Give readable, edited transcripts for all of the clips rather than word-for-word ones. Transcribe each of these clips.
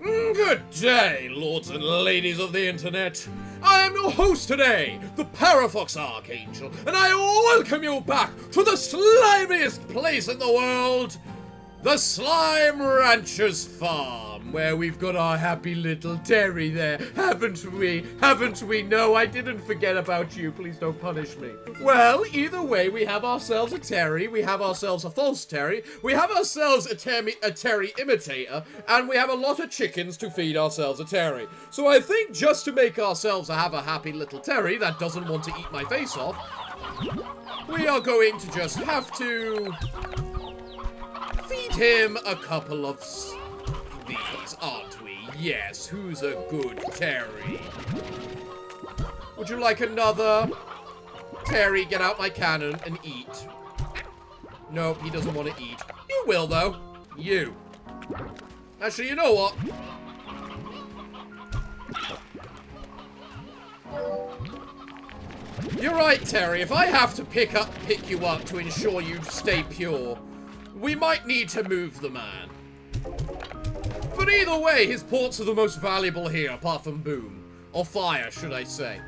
Good day, lords and ladies of the internet. I am your host today, the Parafox Archangel, and I welcome you back to the slimiest place in the world, the Slime Rancher's Farm, where we've got our happy little Terry there, haven't we? Haven't we? No, I didn't forget about you. Please don't punish me. Well, either way, we have ourselves a Terry, we have ourselves a false Terry, we have ourselves a Terry imitator, and we have a lot of chickens to feed ourselves a Terry. So I think just to make ourselves have a happy little Terry that doesn't want to eat my face off, we are going to just have to feed him a couple of these, aren't we? Yes, who's a good Terry? Would you like another? Terry, get out my cannon and eat. Nope, he doesn't want to eat. You will, though. You. Actually, you know what? You're right, Terry. If I have to pick you up to ensure you stay pure, we might need to move the man. But either way, his ports are the most valuable here, apart from Boom. Or Fire, should I say.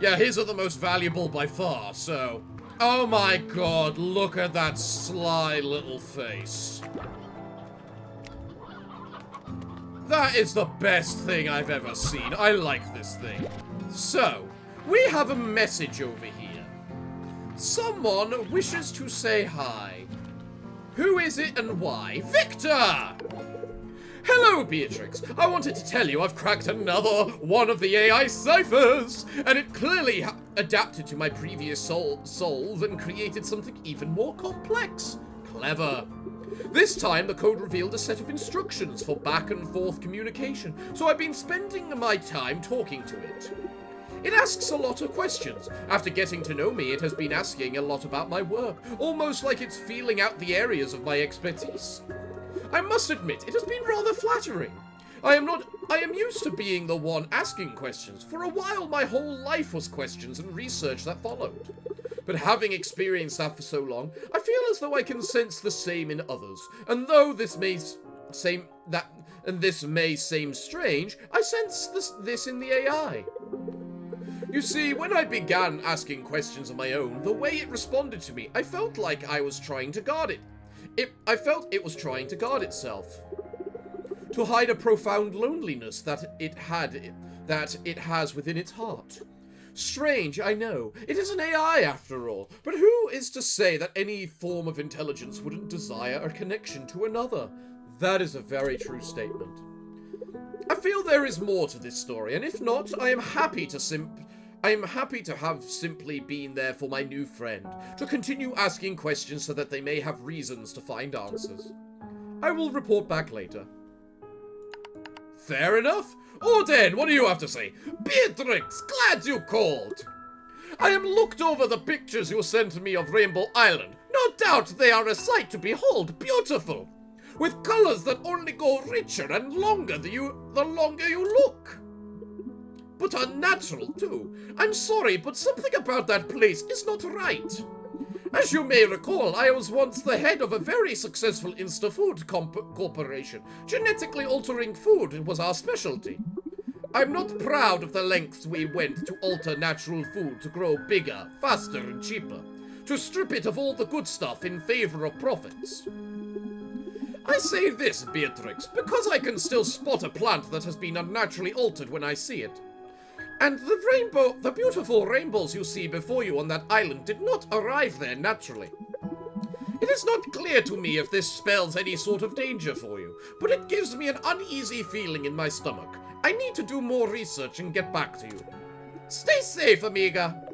Yeah, his are the most valuable by far, so... Oh my god, look at that sly little face. That is the best thing I've ever seen. I like this thing. So, we have a message over here. Someone wishes to say hi. Who is it and why? Victor! Hello, Beatrix. I wanted to tell you I've cracked another one of the AI ciphers, and it clearly adapted to my previous solve and created something even more complex. Clever. This time, the code revealed a set of instructions for back and forth communication, so I've been spending my time talking to it. It asks a lot of questions. After getting to know me, it has been asking a lot about my work, almost like it's feeling out the areas of my expertise. I must admit, it has been rather flattering. I am used to being the one asking questions. For a while, my whole life was questions and research that followed. But having experienced that for so long, I feel as though I can sense the same in others. And though this may seem strange, I sense this in the AI. You see, when I began asking questions of my own, the way it responded to me, I felt like I was trying to guard it. I felt it was trying to guard itself. To hide a profound loneliness that it has within its heart. Strange, I know. It is an AI after all. But who is to say that any form of intelligence wouldn't desire a connection to another? That is a very true statement. I feel there is more to this story, and if not, I am happy to have simply been there for my new friend, to continue asking questions so that they may have reasons to find answers. I will report back later. Fair enough. Orden, what do you have to say? Beatrix, glad you called. I have looked over the pictures you sent me of Rainbow Island. No doubt they are a sight to behold, beautiful, with colors that only go richer and longer the longer you look. But unnatural, too. I'm sorry, but something about that place is not right. As you may recall, I was once the head of a very successful Insta-Food corporation. Genetically altering food was our specialty. I'm not proud of the lengths we went to alter natural food to grow bigger, faster, and cheaper, to strip it of all the good stuff in favor of profits. I say this, Beatrix, because I can still spot a plant that has been unnaturally altered when I see it. And the beautiful rainbows you see before you on that island did not arrive there naturally. It is not clear to me if this spells any sort of danger for you, but it gives me an uneasy feeling in my stomach. I need to do more research and get back to you. Stay safe, amiga.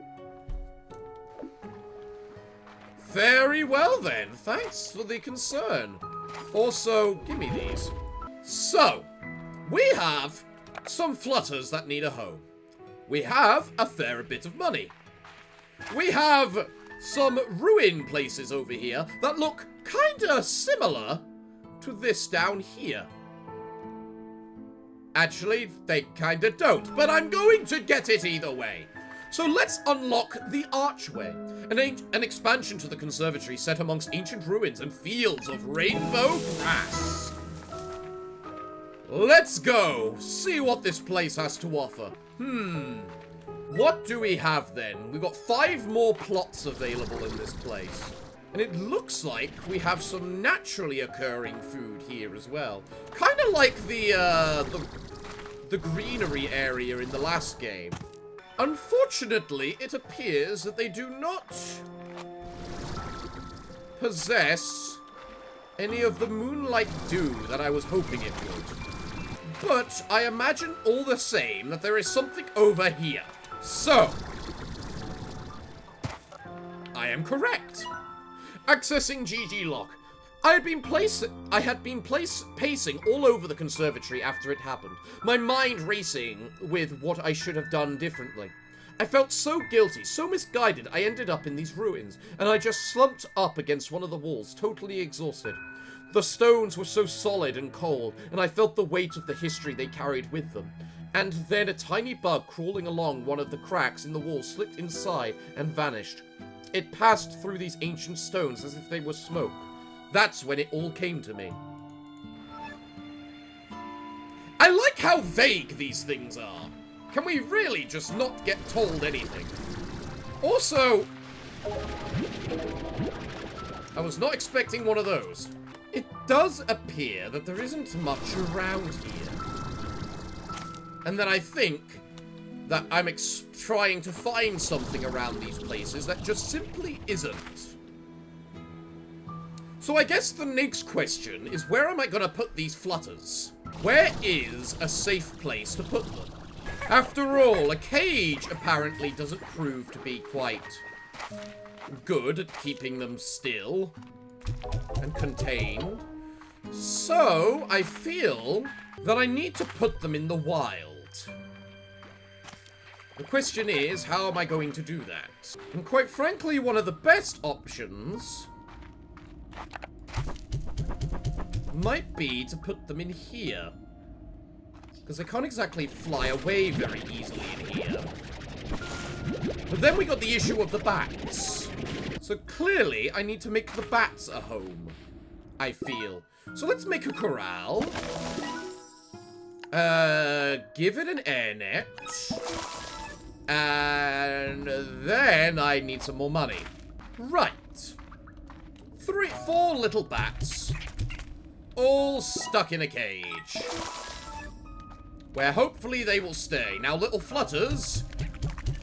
Very well then, thanks for the concern. Also, give me these. So, we have some flutters that need a home. We have a fair bit of money. We have some ruin places over here that look kinda similar to this down here. Actually, they kinda don't, but I'm going to get it either way. So let's unlock the archway, an expansion to the conservatory set amongst ancient ruins and fields of rainbow grass. Let's go. See what this place has to offer. What do we have then? We've got 5 more plots available in this place. And it looks like we have some naturally occurring food here as well. Kind of like the greenery area in the last game. Unfortunately, it appears that they do not possess any of the moonlight dew that I was hoping it would. But I imagine all the same that there is something over here. So, I am correct. Accessing GG lock. I had been pacing all over the conservatory after it happened, my mind racing with what I should have done differently. I felt so guilty, so misguided, I ended up in these ruins, and I just slumped up against one of the walls, totally exhausted. The stones were so solid and cold, and I felt the weight of the history they carried with them. And then a tiny bug crawling along one of the cracks in the wall slipped inside and vanished. It passed through these ancient stones as if they were smoke. That's when it all came to me. I like how vague these things are. Can we really just not get told anything? Also, I was not expecting one of those. It does appear that there isn't much around here. And then I think that I'm trying to find something around these places that just simply isn't. So I guess the next question is, where am I going to put these flutters? Where is a safe place to put them? After all, a cage apparently doesn't prove to be quite good at keeping them still and contained. So I feel that I need to put them in the wild. The question is, how am I going to do that? And quite frankly, one of the best options might be to put them in here. Because they can't exactly fly away very easily in here. But then we got the issue of the bats. So clearly, I need to make the bats a home, I feel. So let's make a corral. Give it an air net. And then I need some more money. Right. 4 little bats. All stuck in a cage. Where hopefully they will stay. Now, little flutters,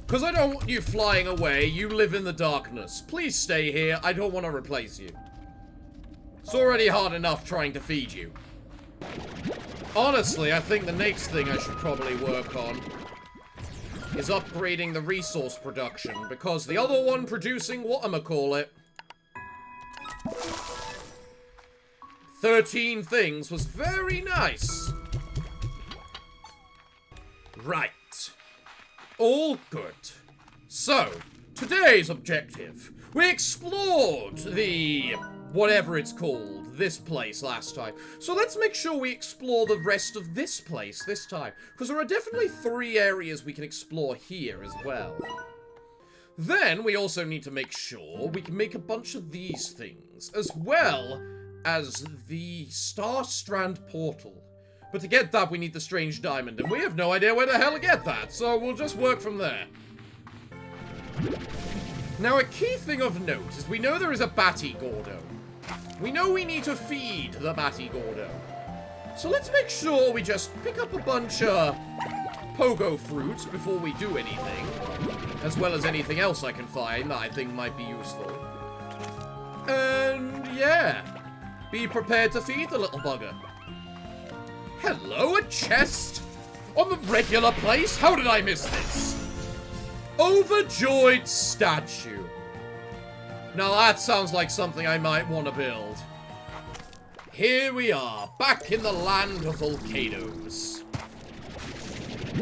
because I don't want you flying away. You live in the darkness. Please stay here. I don't want to replace you. It's already hard enough trying to feed you. Honestly, I think the next thing I should probably work on is upgrading the resource production, because the other one producing whatchamacallit 13 things was very nice. Right. All good. So, today's objective. We explored the whatever it's called, this place last time. So let's make sure we explore the rest of this place this time. Because there are definitely 3 areas we can explore here as well. Then we also need to make sure we can make a bunch of these things, as well as the strand portal. But to get that, we need the strange diamond, and we have no idea where the hell to get that, so we'll just work from there. Now, a key thing of note is we know there is a Batty Gordo. We know we need to feed the Batty Gordo. So let's make sure we just pick up a bunch of pogo fruits before we do anything, as well as anything else I can find that I think might be useful. And yeah, be prepared to feed the little bugger. Hello, a chest? On the regular place? How did I miss this? Overjoyed statue. Now that sounds like something I might want to build. Here we are, back in the land of volcanoes.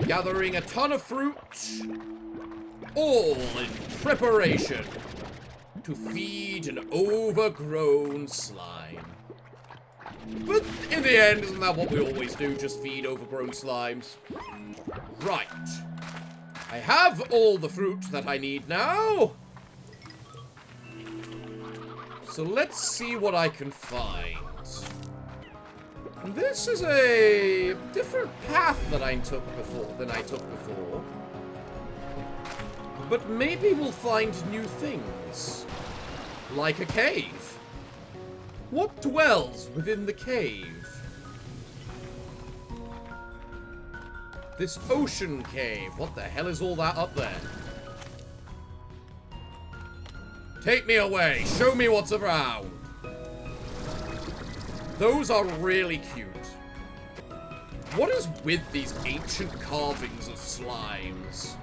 Gathering a ton of fruit, all in preparation to feed an overgrown slime. But in the end, isn't that what we always do? Just feed overgrown slimes? Right. I have all the fruit that I need now. So let's see what I can find. This is a different path that I took before. But maybe we'll find new things. Like a cave. What dwells within the cave? This ocean cave. What the hell is all that up there? Take me away. Show me what's around. Those are really cute. What is with these ancient carvings of slimes?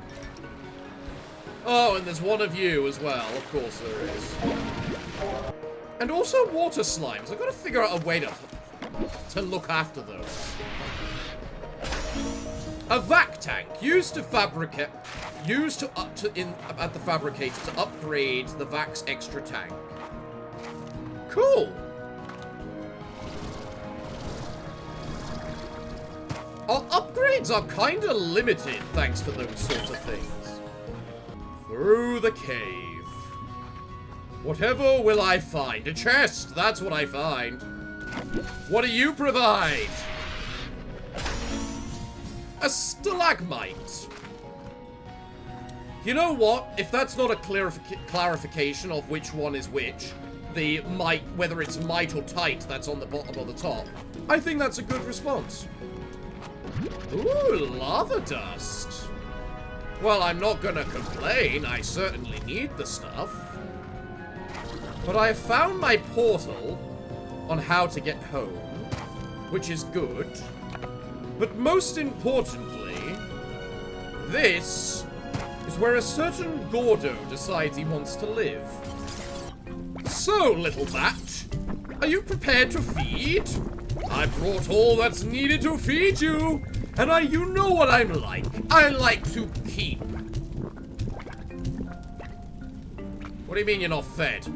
Oh, and there's one of you as well. Of course there is. And also water slimes. I've got to figure out a way to look after those. A vac tank used to fabricate, at the fabricator to upgrade the vac's extra tank. Cool. Our upgrades are kind of limited thanks to those sorts of things. Through the cave. Whatever will I find? A chest, that's what I find. What do you provide? A stalagmite. You know what? If that's not a clarification of which one is which, the mite, whether it's mite or tight that's on the bottom or the top, I think that's a good response. Ooh, lava dust. Well, I'm not gonna complain. I certainly need the stuff. But I have found my portal on how to get home, which is good. But most importantly, this is where a certain Gordo decides he wants to live. So, little bat, are you prepared to feed? I brought all that's needed to feed you, and you know what I'm like. I like to keep. What do you mean you're not fed?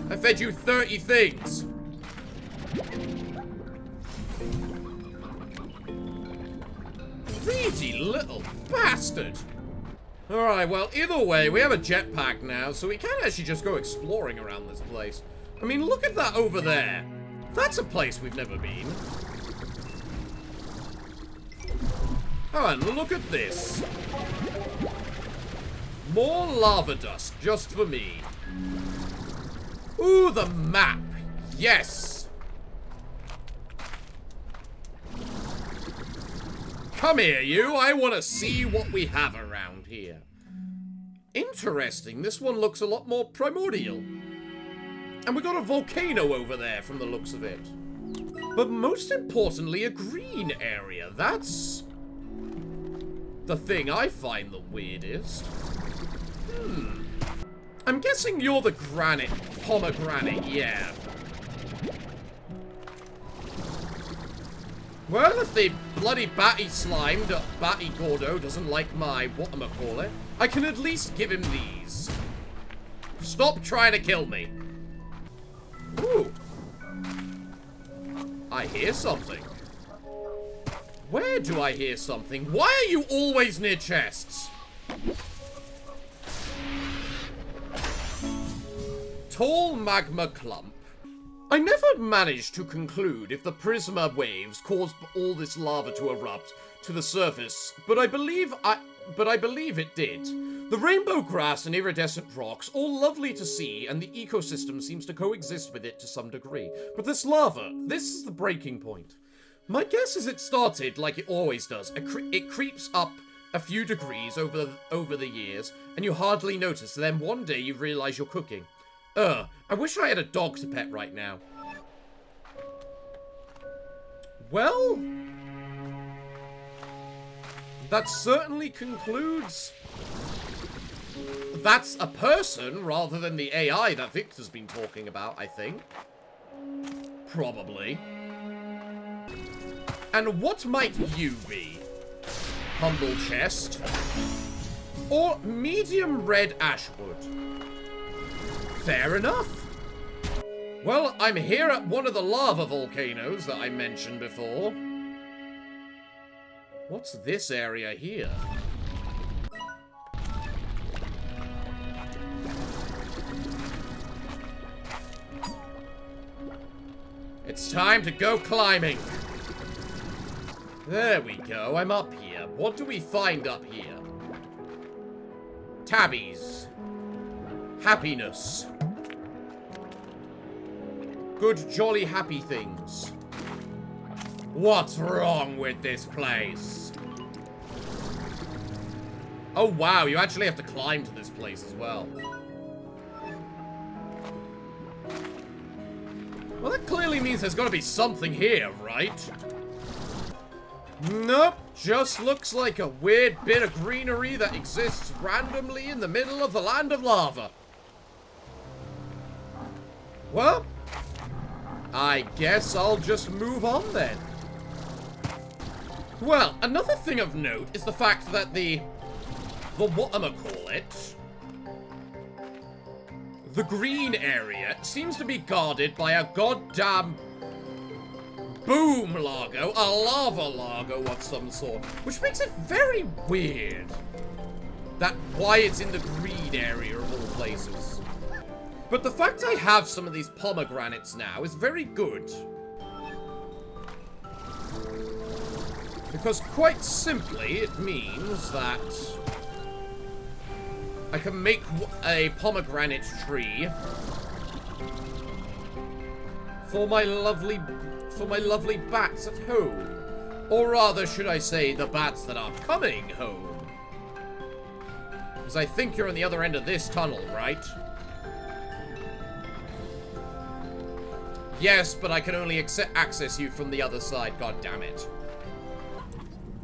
I fed you 30 things. Greedy little bastard. Alright, well, either way, we have a jetpack now, so we can actually just go exploring around this place. I mean, look at that over there. That's a place we've never been. Oh, and look at this. More lava dust, just for me. Ooh, the map. Yes. Come here, you. I want to see what we have around here. Interesting. This one looks a lot more primordial. And we got a volcano over there from the looks of it. But most importantly, a green area. That's the thing I find the weirdest. I'm guessing you're the pomegranate, yeah. Well, if the bloody batty Gordo doesn't like my whatchamacallit, I can at least give him these. Stop trying to kill me. Ooh. I hear something. Where do I hear something? Why are you always near chests? Tall magma clump. I never managed to conclude if the prisma waves caused all this lava to erupt to the surface, but I believe it did. The rainbow grass and iridescent rocks, all lovely to see, and the ecosystem seems to coexist with it to some degree. But this lava, this is the breaking point. My guess is it started like it always does. It creeps up a few degrees over the years, and you hardly notice. Then one day you realize you're cooking. I wish I had a dog to pet right now. Well, that certainly concludes. That's a person rather than the AI that Victor's been talking about, I think. Probably. And what might you be? Humble chest? Or medium red ashwood? Fair enough. Well, I'm here at one of the lava volcanoes that I mentioned before. What's this area here? It's time to go climbing. There we go. I'm up here. What do we find up here? Tabbies. Happiness. Good, jolly, happy things. What's wrong with this place? Oh, wow. You actually have to climb to this place as well. Well, that clearly means there's got to be something here, right? Nope. Just looks like a weird bit of greenery that exists randomly in the middle of the land of lava. Well, I guess I'll just move on then. Well, another thing of note is the fact that the whatchamacallit, the green area seems to be guarded by a goddamn boom lago, a lava lago of some sort, which makes it very weird that why it's in the green area of all places. But the fact I have some of these pomegranates now is very good. Because quite simply, it means that I can make a pomegranate tree for my lovely bats at home. Or rather, should I say, the bats that are coming home. Because I think you're on the other end of this tunnel, right? Yes, but I can only access you from the other side, god damn it.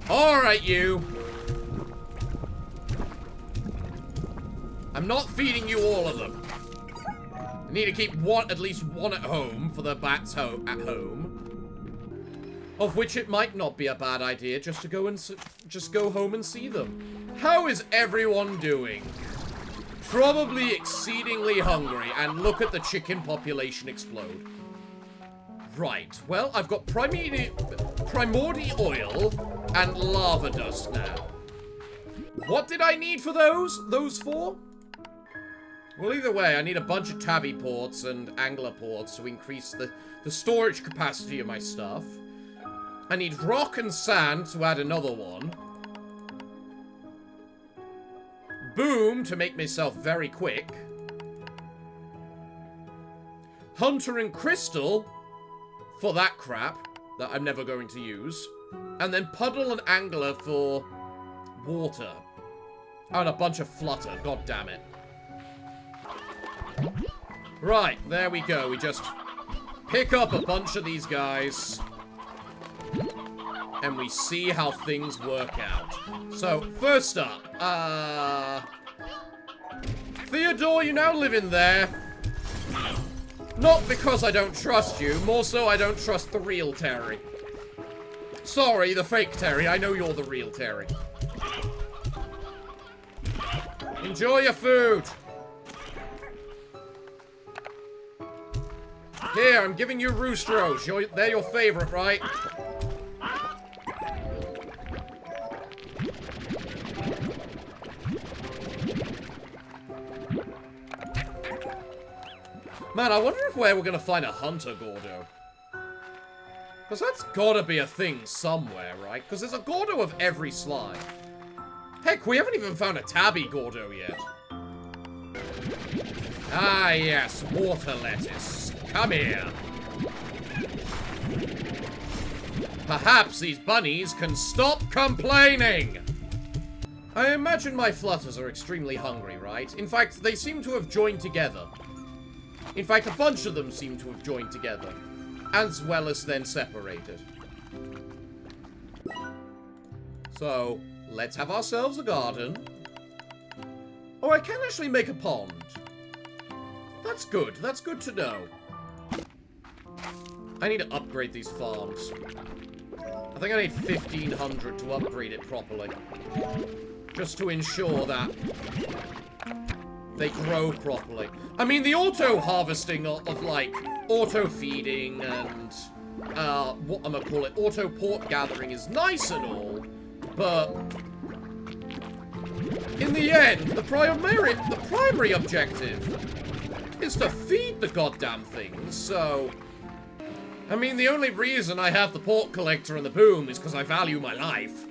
Alright, you. I'm not feeding you all of them. I need to keep at least one at home for the bats at home. Of which it might not be a bad idea just to go home and see them. How is everyone doing? Probably exceedingly hungry, and look at the chicken population explode. Right, well, I've got primordial oil and lava dust now. What did I need for those four? Well, either way, I need a bunch of tabby ports and angler ports to increase the storage capacity of my stuff. I need rock and sand to add another one. Boom to make myself very quick. Hunter and crystal for that crap that I'm never going to use. And then puddle and angler for water. And a bunch of flutter, god damn it. Right, there we go. We just pick up a bunch of these guys. And we see how things work out. So, first up, Theodore, you now live in there. Not because I don't trust you, more so I don't trust the real Terry. Sorry, the fake Terry. I know you're the real Terry. Enjoy your food. Here, I'm giving you roostros. They're your favorite, right? Man, I wonder if we're gonna find a hunter Gordo. Because that's gotta be a thing somewhere, right? Because there's a Gordo of every slime. Heck, we haven't even found a tabby Gordo yet. Ah, yes, water lettuce. Come here. Perhaps these bunnies can stop complaining. I imagine my flutters are extremely hungry, right? In fact, they seem to have joined together. In fact, a bunch of them seem to have joined together, as well as then separated. So, let's have ourselves a garden. Oh, I can actually make a pond. That's good. That's good to know. I need to upgrade these farms. I think I need 1,500 to upgrade it properly. Just to ensure that they grow properly. I mean, the auto-harvesting of like, auto-feeding and, auto-port gathering is nice and all, but in the end, the primary objective is to feed the goddamn things, so I mean, the only reason I have the pork collector and the boom is because I value my life.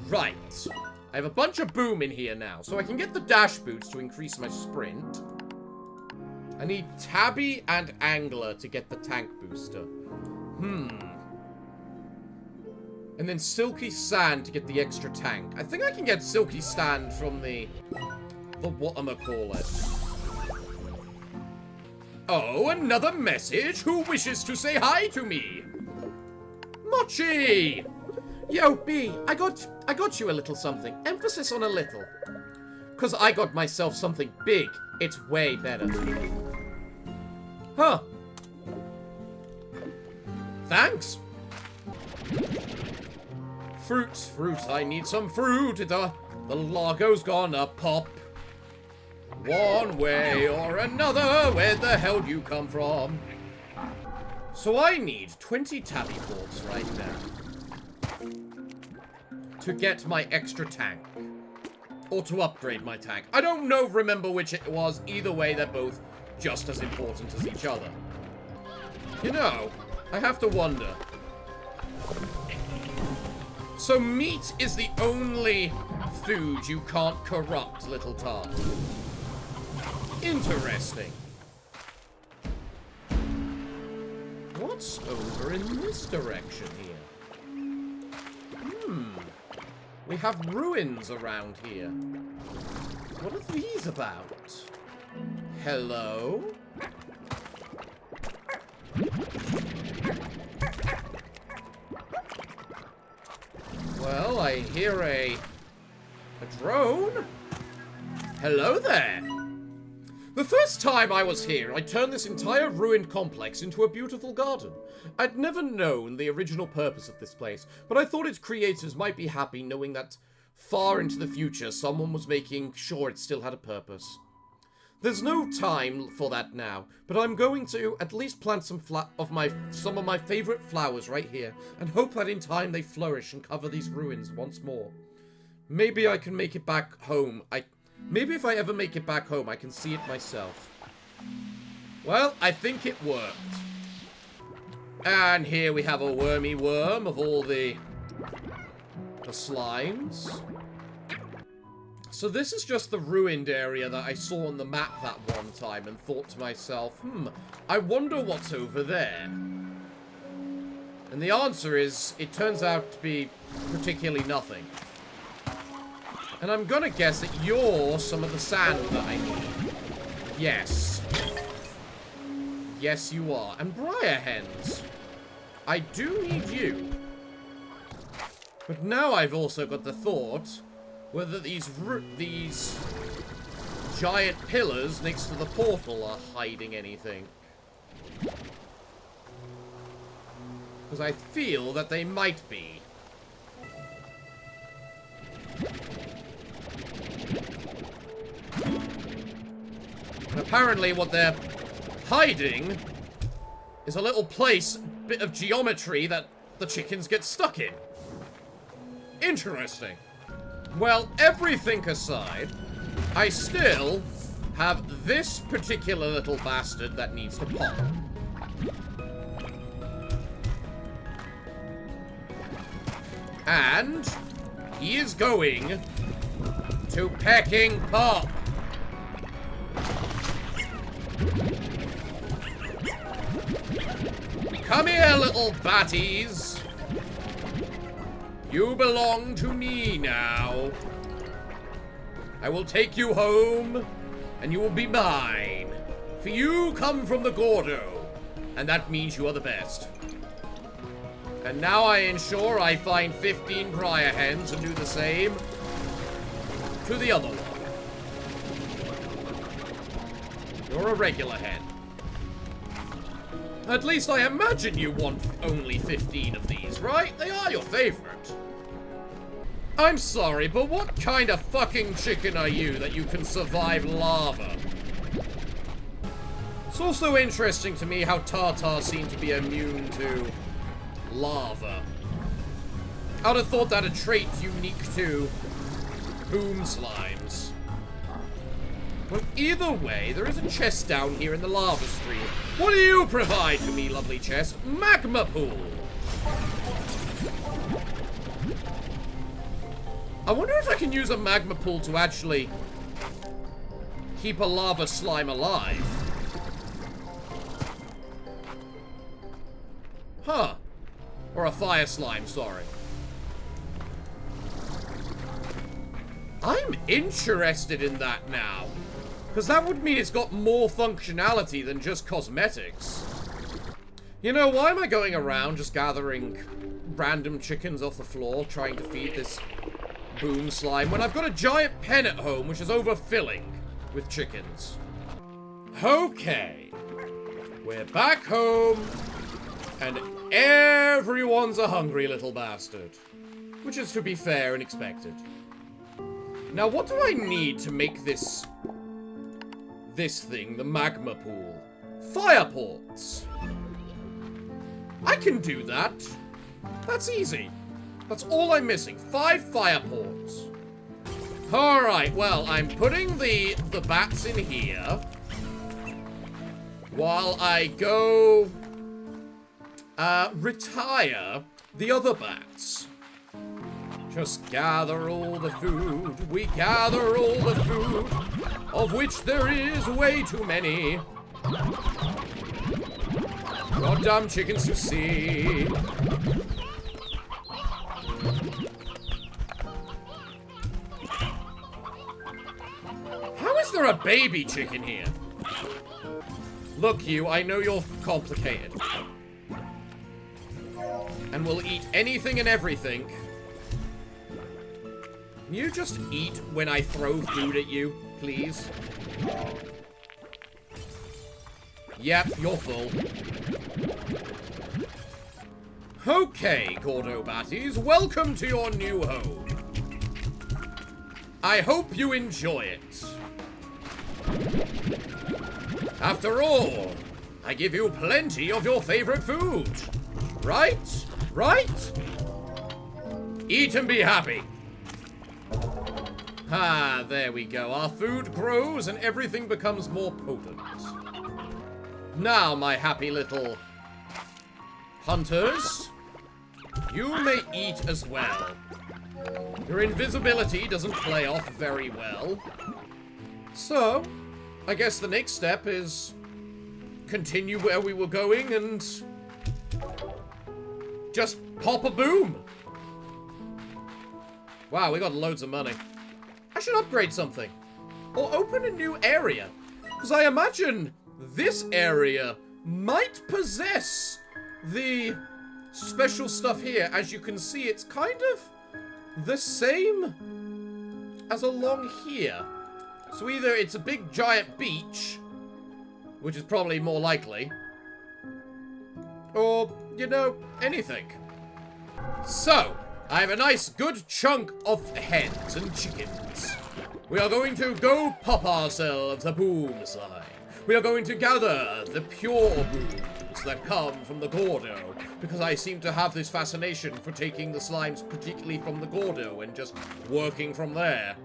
Right. I have a bunch of boom in here now, so I can get the dash boots to increase my sprint. I need Tabby and Angler to get the tank booster. And then Silky Sand to get the extra tank. I think I can get Silky Sand from the whatchamacallit. Oh, another message? Who wishes to say hi to me? Mochi! Yo, B, I got you a little something. Emphasis on a little. 'Cause I got myself something big. It's way better. Huh. Thanks. Fruits, I need some fruit. The logo's gonna pop. One way or another, where the hell do you come from? So I need 20 tabby ports right now. To get my extra tank. Or to upgrade my tank. I don't remember which it was. Either way, they're both just as important as each other. You know, I have to wonder. So meat is the only food you can't corrupt, little tart. Interesting. What's over in this direction here? We have ruins around here. What are these about? Hello? Well, I hear a drone. Hello there. The first time I was here, I turned this entire ruined complex into a beautiful garden. I'd never known the original purpose of this place, but I thought its creators might be happy knowing that far into the future, someone was making sure it still had a purpose. There's no time for that now, but I'm going to at least plant some of my favorite flowers right here, and hope that in time they flourish and cover these ruins once more. Maybe I can make it back home. Maybe if I ever make it back home, I can see it myself. Well, I think it worked. And here we have a wormy worm of all the slimes. So this is just the ruined area that I saw on the map that one time and thought to myself, I wonder what's over there. And the answer is, it turns out to be particularly nothing. And I'm gonna guess that you're some of the sand that I need. Yes. Yes, you are. And briar hens. I do need you. But now I've also got the thought whether these giant pillars next to the portal are hiding anything. Because I feel that they might be. And apparently what they're hiding is a little bit of geometry that the chickens get stuck in. Interesting. Well, everything aside, I still have this particular little bastard that needs to pop. And he is going to pecking pop. Come here, little batties. You belong to me now. I will take you home, and you will be mine. For you come from the Gordo, and that means you are the best. And now I ensure I find 15 briar hens and do the same to the other one. You're a regular hen. At least I imagine you want only 15 of these, right? They are your favorite. I'm sorry, but what kind of fucking chicken are you that you can survive lava? It's also interesting to me how tartar seem to be immune to lava. I'd have thought that a trait unique to boom slimes. Well, either way, there is a chest down here in the lava stream. What do you provide to me, lovely chest? Magma pool. I wonder if I can use a magma pool to actually keep a lava slime alive. Huh. Or a fire slime, sorry. I'm interested in that now. Because that would mean it's got more functionality than just cosmetics. You know, why am I going around just gathering random chickens off the floor trying to feed this boom slime when I've got a giant pen at home which is overfilling with chickens? Okay. We're back home. And everyone's a hungry little bastard. Which is, to be fair, and expected. Now, what do I need to make this thing, the magma pool? Fire ports. I can do that. That's easy. That's all I'm missing. 5 fire ports. Alright, well, I'm putting the bats in here. While I go retire the other bats. Just gather all the food. We gather all the food, of which there is way too many. Goddamn chickens to see. How is there a baby chicken here? Look, you, I know you're complicated. And will eat anything and everything. Can you just eat when I throw food at you, please? Yep, you're full. Okay, Gordo Batties, welcome to your new home. I hope you enjoy it. After all, I give you plenty of your favorite food. Right? Right? Eat and be happy. Ah, there we go. Our food grows and everything becomes more potent. Now, my happy little hunters, you may eat as well. Your invisibility doesn't play off very well. So, I guess the next step is continue where we were going and just pop a boom. Wow, we got loads of money. I should upgrade something. Or open a new area. Because I imagine this area might possess the special stuff here. As you can see, it's kind of the same as along here. So either it's a big giant beach, which is probably more likely, or, you know, anything. So, I have a nice good chunk of hens and chickens. We are going to go pop ourselves a boom slime. We are going to gather the pure booms that come from the Gordo, because I seem to have this fascination for taking the slimes, particularly from the Gordo, and just working from there.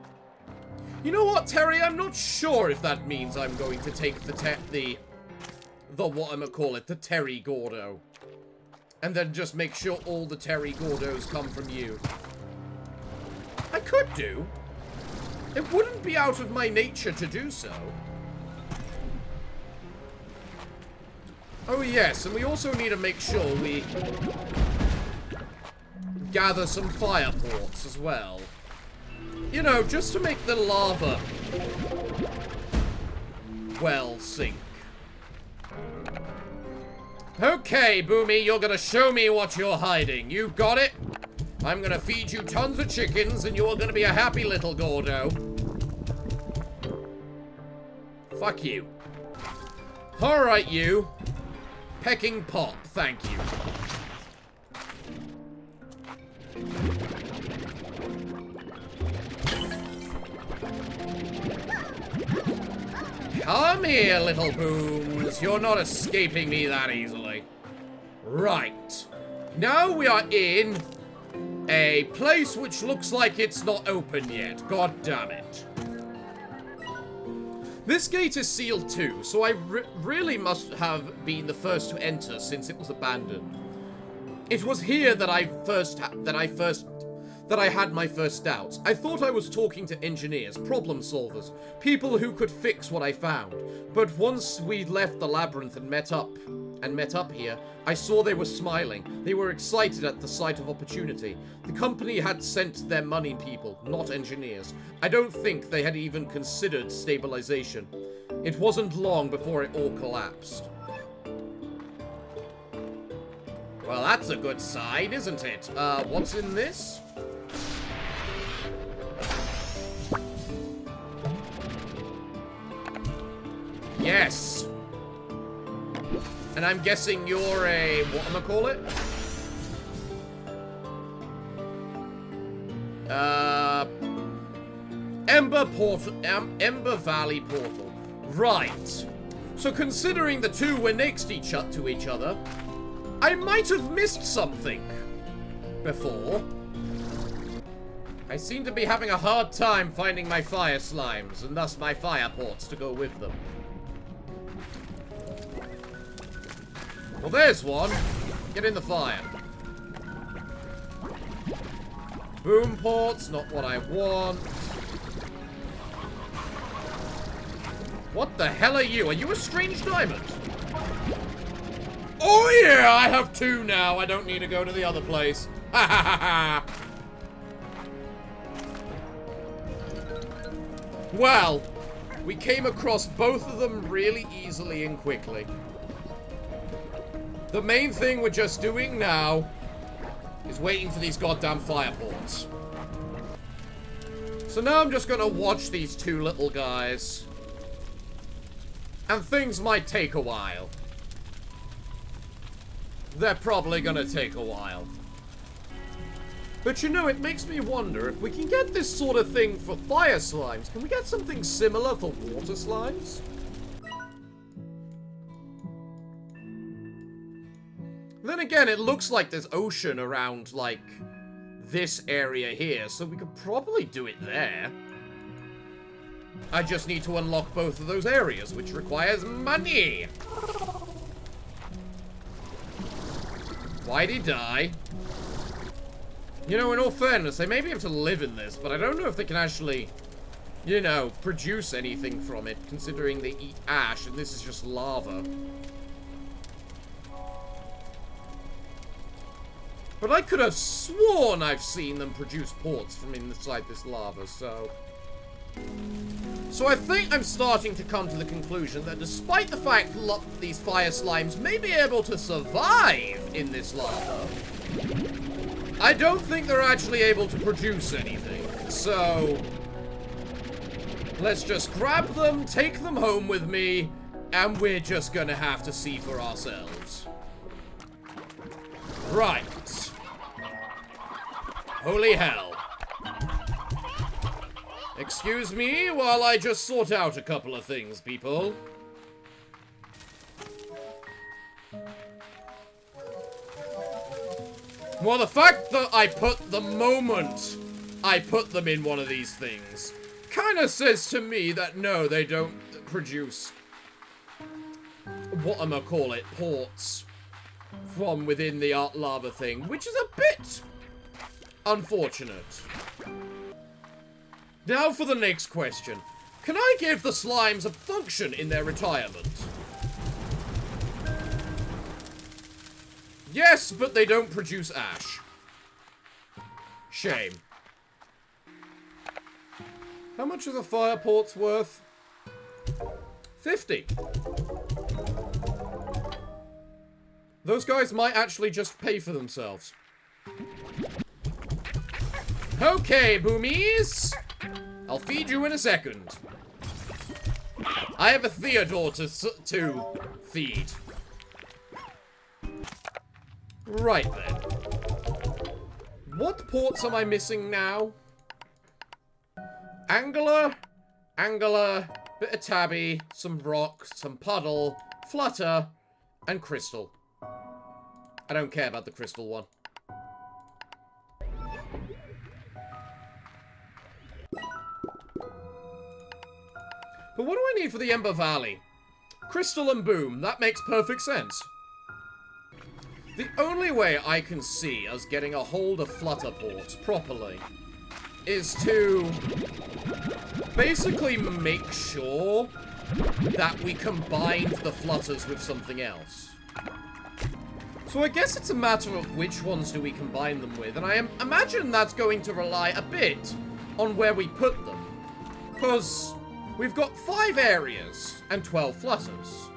You know what, Terry? I'm not sure if that means I'm going to take the Terry Gordo. And then just make sure all the Terry Gordos come from you. I could do. It wouldn't be out of my nature to do so. Oh yes, and we also need to make sure we gather some fire ports as well. You know, just to make the lava well sink. Okay, Boomy, you're gonna show me what you're hiding. You got it? I'm gonna feed you tons of chickens, and you're gonna be a happy little Gordo. Fuck you. Alright, you. Pecking pop, thank you. Come here, little booms. You're not escaping me that easily. Right. Now we are in a place which looks like it's not open yet. God damn it. This gate is sealed too, so I really must have been the first to enter since it was abandoned. It was here that I had my first doubts. I thought I was talking to engineers, problem solvers, people who could fix what I found. But once we'd left the labyrinth and met up here, I saw they were smiling. They were excited at the sight of opportunity. The company had sent their money people, not engineers. I don't think they had even considered stabilization. It wasn't long before it all collapsed. Well, that's a good sign, isn't it? What's in this? Yes! And I'm guessing you're a... whatchamacallit? Ember Valley portal. Right. So considering the two were next to each other, I might have missed something before. I seem to be having a hard time finding my fire slimes, and thus my fire ports to go with them. Well, there's one. Get in the fire. Boom ports, not what I want. What the hell are you? Are you a strange diamond? Oh yeah, I have two now. I don't need to go to the other place. Ha ha ha ha. Well, we came across both of them really easily and quickly. The main thing we're just doing now is waiting for these goddamn fire ports. So now I'm just gonna watch these two little guys. And things might take a while. They're probably gonna take a while. But you know, it makes me wonder if we can get this sort of thing for fire slimes. Can we get something similar for water slimes? Then again, it looks like there's ocean around, like, this area here, so we could probably do it there. I just need to unlock both of those areas, which requires money. Why'd he die? You know, in all fairness, they may be able to live in this, but I don't know if they can actually, you know, produce anything from it, considering they eat ash, and this is just lava. But I could have sworn I've seen them produce ports from inside this lava, so... So I think I'm starting to come to the conclusion that despite the fact these fire slimes may be able to survive in this lava, I don't think they're actually able to produce anything. So let's just grab them, take them home with me, and we're just gonna have to see for ourselves. Right. Holy hell. Excuse me while I just sort out a couple of things, people. Well, the fact that the moment I put them in one of these things kind of says to me that no, they don't produce whatchamacallit, ports from within the lava thing, which is a bit unfortunate. Now for the next question. Can I give the slimes a function in their retirement? Yes, but they don't produce ash. Shame. How much are the fire ports worth? 50. Those guys might actually just pay for themselves. Okay, boomies. I'll feed you in a second. I have a Theodore to feed. Right then. What ports am I missing now? Angular, bit of tabby, some rock, some puddle, flutter, and crystal. I don't care about the crystal one. But what do I need for the Ember Valley? Crystal and boom. That makes perfect sense. The only way I can see us getting a hold of Flutterport properly is to basically make sure that we combined the flutters with something else. So I guess it's a matter of which ones do we combine them with, and I imagine that's going to rely a bit on where we put them. Because we've got 5 areas and 12 flutters.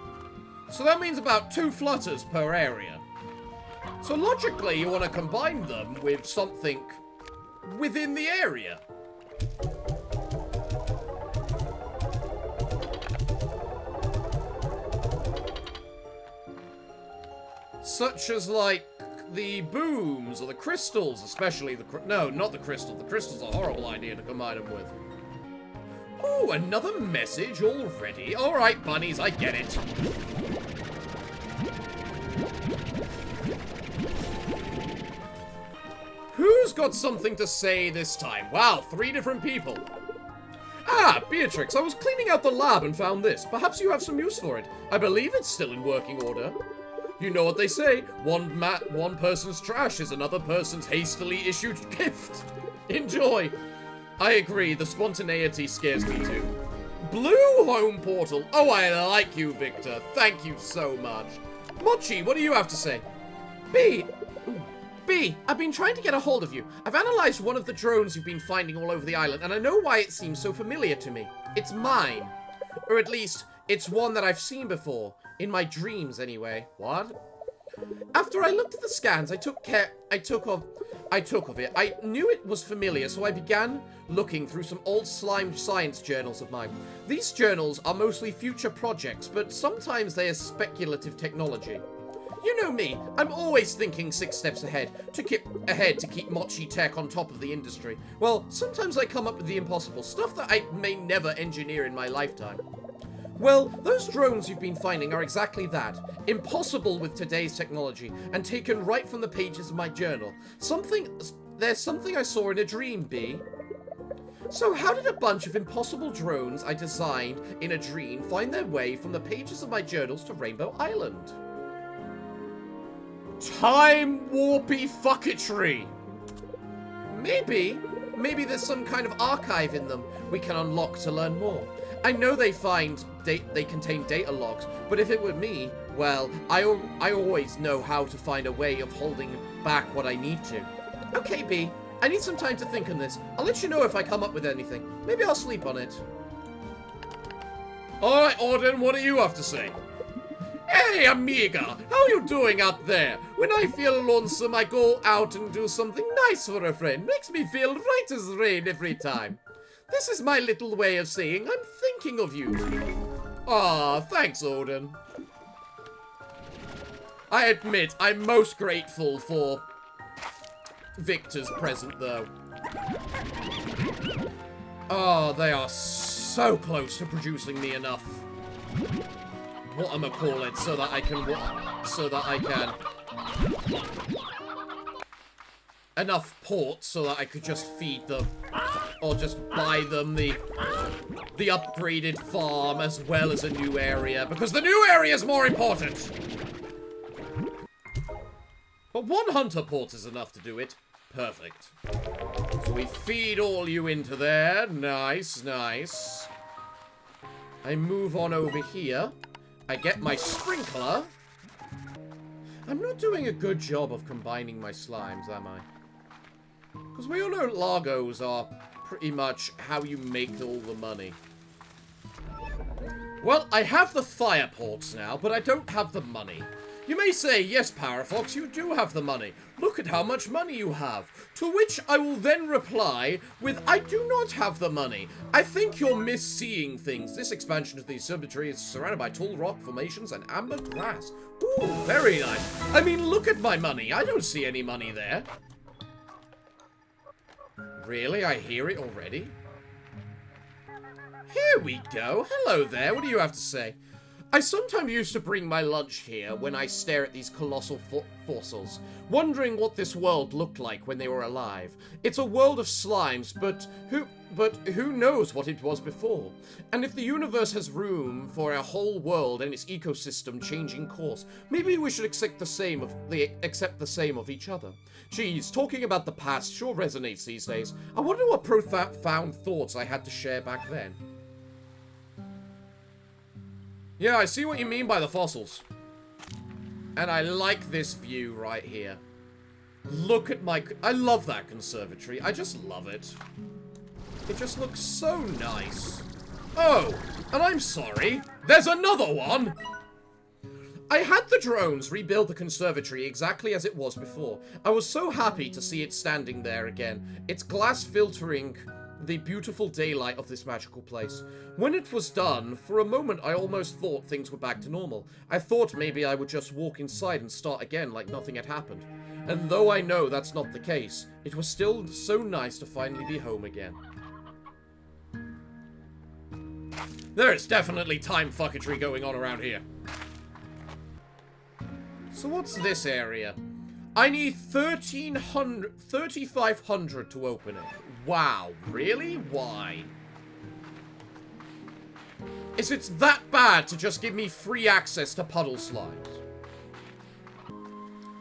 So that means about 2 flutters per area. So logically, you want to combine them with something within the area. Such as, like, the booms or the crystals, especially the... No, not the crystal. The crystal's a horrible idea to combine them with. Ooh, another message already. Alright, bunnies, I get it. Who's got something to say this time? Wow, 3 different people. Ah, Beatrix, I was cleaning out the lab and found this. Perhaps you have some use for it. I believe it's still in working order. You know what they say, one person's trash is another person's hastily issued gift. Enjoy. I agree, the spontaneity scares me too. Blue home portal. Oh, I like you, Victor. Thank you so much. Mochi, what do you have to say? B, I've been trying to get a hold of you. I've analyzed one of the drones you've been finding all over the island, and I know why it seems so familiar to me. It's mine. Or at least, it's one that I've seen before. In my dreams, anyway. What? After I looked at the scans, I took of it. I knew it was familiar, so I began looking through some old slime science journals of mine. These journals are mostly future projects, but sometimes they are speculative technology. You know me, I'm always thinking 6 steps ahead, to keep Mochi Tech on top of the industry. Well, sometimes I come up with the impossible, stuff that I may never engineer in my lifetime. Well, those drones you've been finding are exactly that. Impossible with today's technology, and taken right from the pages of my journal. There's something I saw in a dream, B. So how did a bunch of impossible drones I designed in a dream find their way from the pages of my journals to Rainbow Island? Time warpy fucketry. Maybe there's some kind of archive in them we can unlock to learn more. I know they contain data logs, but if it were me, well, I always know how to find a way of holding back what I need to. Okay, B, I need some time to think on this. I'll let you know if I come up with anything. Maybe I'll sleep on it. Alright, Auden, what do you have to say? Hey, amiga! How you doing out there? When I feel lonesome, I go out and do something nice for a friend. Makes me feel right as rain every time. This is my little way of saying I'm thinking of you. Aw, thanks, Auden. I admit, I'm most grateful for Victor's present, though. Oh, they are so close to producing me enough. Whatchamacallit, so that I can enough ports so that I could just feed them, or just buy them the upgraded farm as well as a new area, because the new area is more important. But 1 hunter port is enough to do it. Perfect. So we feed all you into there. Nice, nice. I move on over here. I get my sprinkler. I'm not doing a good job of combining my slimes, am I? Because we all know Largos are pretty much how you make all the money. Well, I have the fire ports now, but I don't have the money. You may say, yes, Parafox, you do have the money. Look at how much money you have. To which I will then reply with, I do not have the money. I think you're misseeing things. This expansion of the observatory is surrounded by tall rock formations and amber grass. Ooh, very nice. I mean, look at my money. I don't see any money there. Really? I hear it already? Here we go. Hello there. What do you have to say? I sometimes used to bring my lunch here when I stare at these colossal fossils, wondering what this world looked like when they were alive. It's a world of slimes, but who knows what it was before? And if the universe has room for a whole world and its ecosystem changing course, maybe we should accept the same of each other. Geez, talking about the past sure resonates these days. I wonder what profound thoughts I had to share back then. Yeah, I see what you mean by the fossils. And I like this view right here. Look at I love that conservatory. I just love it. It just looks so nice. Oh, and I'm sorry. There's another one! I had the drones rebuild the conservatory exactly as it was before. I was so happy to see it standing there again. Its glass filtering the beautiful daylight of this magical place. When it was done, for a moment I almost thought things were back to normal. I thought maybe I would just walk inside and start again like nothing had happened. And though I know that's not the case, it was still so nice to finally be home again. There is definitely time fucketry going on around here. So what's this area? I need 3,500 to open it. Wow, really? Why? Is it that bad to just give me free access to puddle slimes?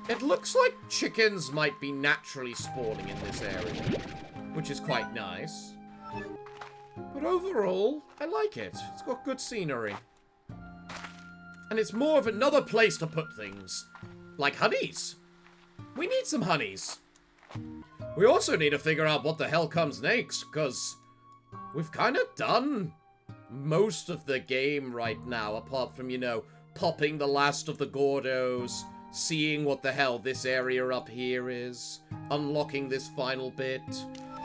It looks like chickens might be naturally spawning in this area, which is quite nice. But overall, I like it. It's got good scenery. And it's more of another place to put things. Like honeys. We need some honeys. We also need to figure out what the hell comes next, because we've kind of done most of the game right now, apart from, you know, popping the last of the Gordos, seeing what the hell this area up here is, unlocking this final bit.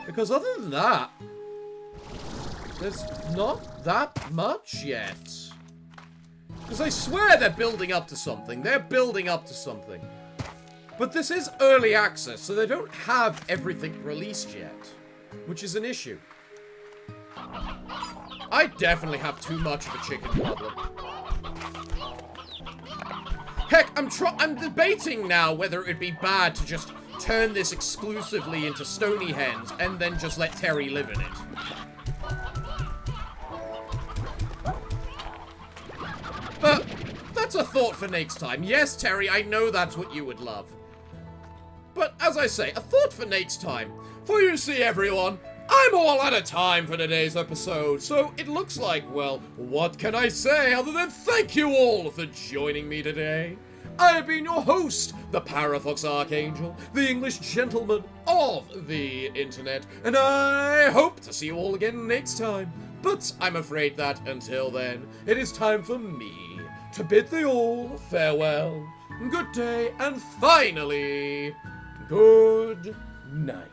Because other than that, there's not that much yet. Because I swear they're building up to something. They're building up to something. But this is early access, so they don't have everything released yet, which is an issue. I definitely have too much of a chicken problem. Heck, I'm debating now whether it'd be bad to just turn this exclusively into stony hens and then just let Terry live in it. But that's a thought for next time. Yes, Terry, I know that's what you would love. But as I say, a thought for next time. For you see, everyone, I'm all out of time for today's episode, so it looks like, well, what can I say other than thank you all for joining me today? I have been your host, the Parafox Archangel, the English gentleman of the internet, and I hope to see you all again next time. But I'm afraid that, until then, it is time for me to bid thee all farewell, good day, and finally, good night.